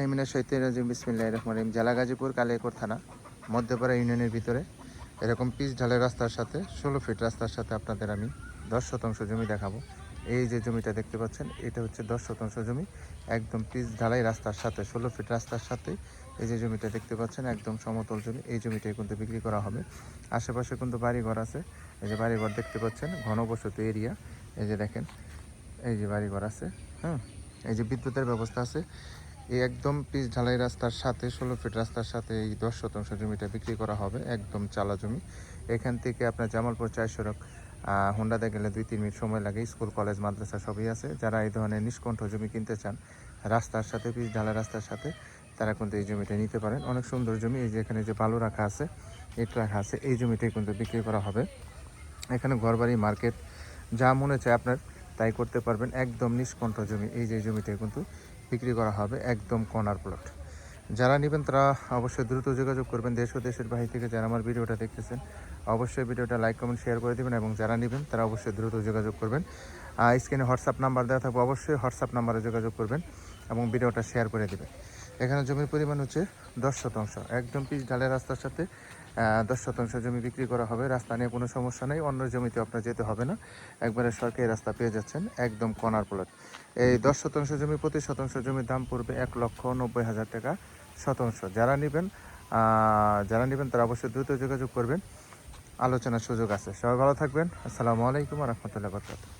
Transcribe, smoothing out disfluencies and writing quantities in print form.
বিসমিল্লাহির রহমানির রহিম। জেলা গাজীপুর কালিয়াকৈর থানা মধ্যপাড়া ইউনিয়নের ভিতরে এরকম পিচ ঢালের রাস্তার সাথে 16 ফিট রাস্তার সাথে আপনাদের আমি 10 শতাংশ জমি দেখাবো। এই যে জমিটা দেখতে পাচ্ছেন এটা হচ্ছে 10 শতাংশ জমি, একদম পিচ ঢালাই রাস্তার সাথে 16 ফিট রাস্তার সাথে এই যে জমিটা দেখতে পাচ্ছেন একদম সমতল জমি। এই জমিটাই কিন্তু বিক্রি করা হবে। আশেপাশে কিন্তু বাড়িঘর আছে, এই যে বাড়িঘর দেখতে পাচ্ছেন, ঘনবসতি এরিয়া। এই যে দেখেন এই যে বাড়িঘর আছে, এই যে বিদ্যুতের ব্যবস্থা আছে। এই একদম পিচ ঢালাই রাস্তার সাথে 16 ফিট রাস্তার সাথে এই 10 শতাংশ জমিটা বিক্রি করা হবে, একদম চালা জমি। এখান থেকে আপনার জামালপুর 4 সড়ক হোন্ডাতে গেলে 2-3 মিনিট সময় লাগে। স্কুল কলেজ মাদ্রাসা সবই আছে। যারা এই ধরনের নিষ্কণ্ঠ জমি কিনতে চান রাস্তার সাথে, পিচ ঢালাই রাস্তার সাথে, তারা কিন্তু এই জমিটা নিতে পারেন। অনেক সুন্দর জমি। এই যে এখানে যে বালু রাখা আছে, ইট রাখা আছে, এই জমিটাই কিন্তু বিক্রি করা হবে। এখানে ঘরবাড়ি, মার্কেট যা মনে চায় আপনার তাই করতে পারবেন। একদম নিষ্কণ্ঠ জমি। এই যে জমিটা কিন্তু বিক্রি করা হবে, একদম কর্নার প্লট। যারা নেবেন তারা অবশ্যই দ্রুত যোগাযোগ করবেন। দেশ ও দেশের বাইরে থেকে যারা আমার ভিডিওটা দেখতেছেন অবশ্যই ভিডিওটা লাইক কমেন্ট শেয়ার করে দেবেন, এবং যারা নেবেন তারা অবশ্যই দ্রুত যোগাযোগ করবেন। স্ক্রিনে হোয়াটসঅ্যাপ নাম্বার দেওয়া থাকবে, অবশ্যই হোয়াটসঅ্যাপ নাম্বারে যোগাযোগ করবেন এবং ভিডিওটা শেয়ার করে দেবেন। এখানে জমির পরিমাণ হচ্ছে 10 শতাংশ, একদম পিচ ঢালের রাস্তার সাথে 10 শতাংশ জমি বিক্রি করা হবে। রাস্তা নিয়ে কোনো সমস্যা নেই, অন্য জমিতে আপনার যেতে হবে না, একবারে সরকারি রাস্তা পেয়ে যাচ্ছেন, একদম কর্নার প্লট। এই 10 শতাংশ জমি, প্রতি শতাংশ জমির দাম পড়বে 1,90,000 টাকা শতাংশ। যারা নেবেন তারা অবশ্যই দ্রুত যোগাযোগ করবেন, আলোচনার সুযোগ আছে। সবাই ভালো থাকবেন। আসসালামু আলাইকুম ওয়া রাহমাতুল্লাহি ওয়া বারাকাতুহু।